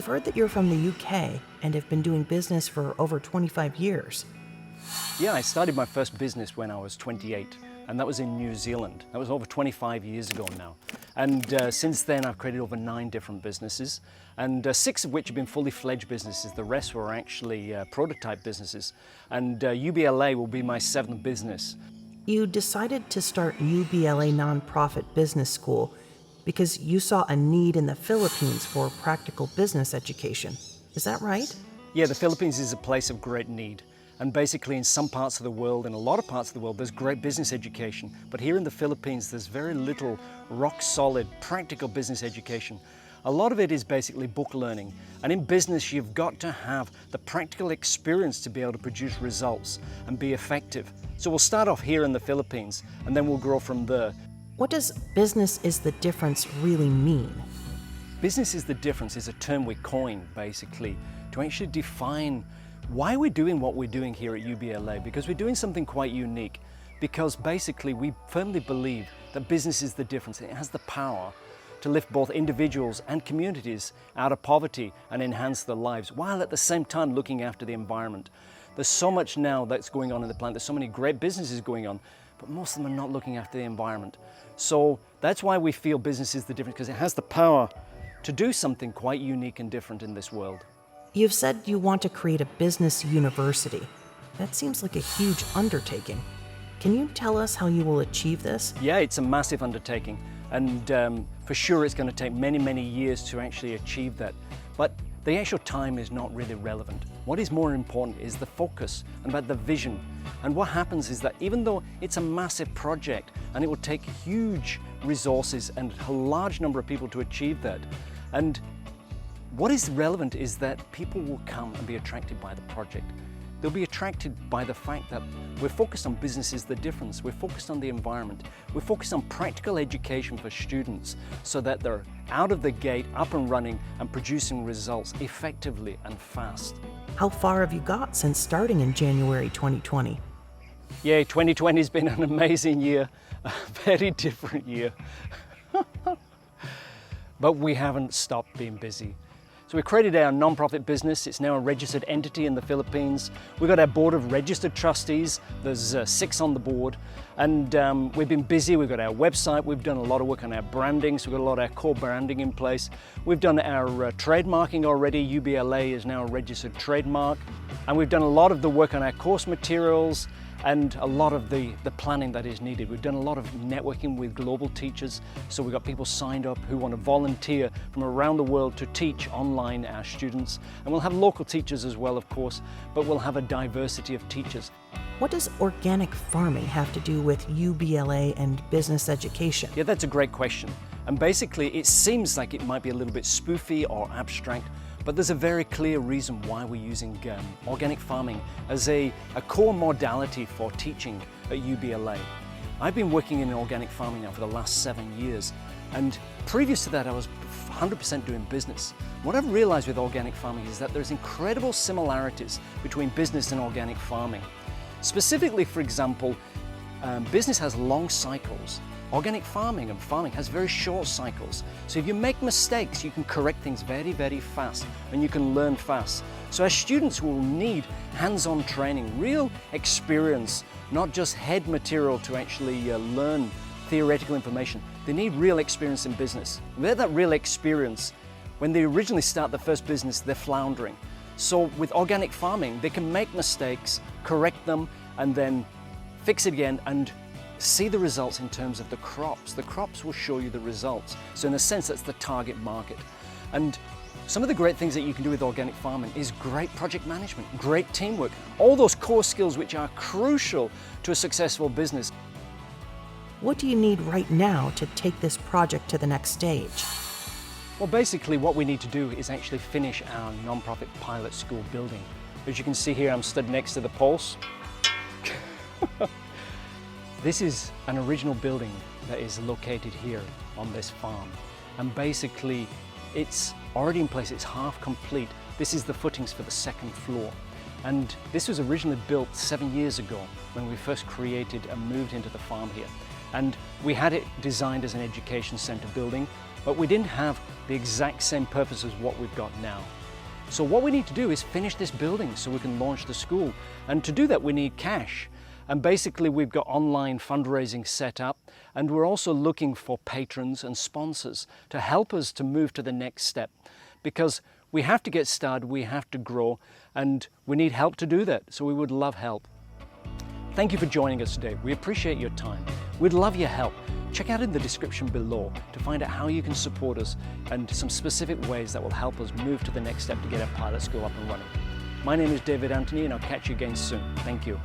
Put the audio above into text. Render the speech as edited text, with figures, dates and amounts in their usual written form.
We've heard that you're from the UK and have been doing business for over 25 years. Yeah, I started my first business when I was 28, and that was in New Zealand. That was over 25 years ago now. And since then, I've created over 9 different businesses, and 6 of which have been fully fledged businesses. The rest were actually prototype businesses. And UBLA will be my 7th business. You decided to start UBLA Nonprofit Business School because you saw a need in the Philippines for practical business education. Is that right? Yeah, the Philippines is a place of great need. And basically in some parts of the world, in a lot of parts of the world, there's great business education. But here in the Philippines, there's very little rock-solid, practical business education. A lot of it is basically book learning. And in business, you've got to have the practical experience to be able to produce results and be effective. So we'll start off here in the Philippines, and then we'll grow from there. What does business is the difference really mean? Business is the difference is a term we coined, basically, to actually define why we're doing what we're doing here at UBLA, because we're doing something quite unique. Because basically we firmly believe that business is the difference. It has the power to lift both individuals and communities out of poverty and enhance their lives, while at the same time looking after the environment. There's so much now that's going on in the planet. There's so many great businesses going on, but most of them are not looking after the environment. So that's why we feel business is the difference, because it has the power to do something quite unique and different in this world. You've said you want to create a business university. That seems like a huge undertaking. Can you tell us how you will achieve this? Yeah, it's a massive undertaking, and for sure it's going to take many, many years to actually achieve that. But the actual time is not really relevant. What is more important is the focus and about the vision. And what happens is that even though it's a massive project and it will take huge resources and a large number of people to achieve that, and what is relevant is that people will come and be attracted by the project. They'll be attracted by the fact that we're focused on business is the difference. We're focused on the environment. We're focused on practical education for students so that they're out of the gate, up and running and producing results effectively and fast. How far have you got since starting in January 2020? Yeah, 2020 has been an amazing year, a very different year. But we haven't stopped being busy. So we created our non-profit business. It's now a registered entity in the Philippines. We've got our board of registered trustees. There's 6 on the board. And we've been busy. We've got our website. We've done a lot of work on our branding. So we've got a lot of our core branding in place. We've done our trademarking already. UBLA is now a registered trademark. And we've done a lot of the work on our course materials and a lot of the planning that is needed. We've done a lot of networking with global teachers, so we've got people signed up who want to volunteer from around the world to teach online our students. And we'll have local teachers as well, of course, but we'll have a diversity of teachers. What does organic farming have to do with UBLA and business education? Yeah, that's a great question. And basically, it seems like it might be a little bit spoofy or abstract, but there's a very clear reason why we're using organic farming as a core modality for teaching at UBLA. I've been working in organic farming now for the last 7 years, and previous to that I was 100% doing business. What I've realized with organic farming is that there's incredible similarities between business and organic farming. Specifically, for example, business has long cycles. Organic farming and farming has very short cycles. So if you make mistakes, you can correct things very, very fast and you can learn fast. So our students will need hands-on training, real experience, not just head material to actually learn theoretical information. They need real experience in business. Without that real experience, when they originally start their first business, they're floundering. So with organic farming, they can make mistakes, correct them, and then fix it again and see the results in terms of the crops. The crops will show you the results. So in a sense, that's the target market. And some of the great things that you can do with organic farming is great project management, great teamwork, all those core skills which are crucial to a successful business. What do you need right now to take this project to the next stage? Well, basically what we need to do is actually finish our non-profit pilot school building. As you can see here, I'm stood next to the pulse. This is an original building that is located here on this farm. And basically, it's already in place, it's half complete. This is the footings for the 2nd floor. And this was originally built 7 years ago when we first created and moved into the farm here. And we had it designed as an education center building, but we didn't have the exact same purpose as what we've got now. So what we need to do is finish this building so we can launch the school. And to do that, we need cash. And basically, we've got online fundraising set up, and we're also looking for patrons and sponsors to help us to move to the next step. Because we have to get started, we have to grow, and we need help to do that. So we would love help. Thank you for joining us today. We appreciate your time. We'd love your help. Check out in the description below to find out how you can support us and some specific ways that will help us move to the next step to get our pilot school up and running. My name is David Anttony, and I'll catch you again soon. Thank you.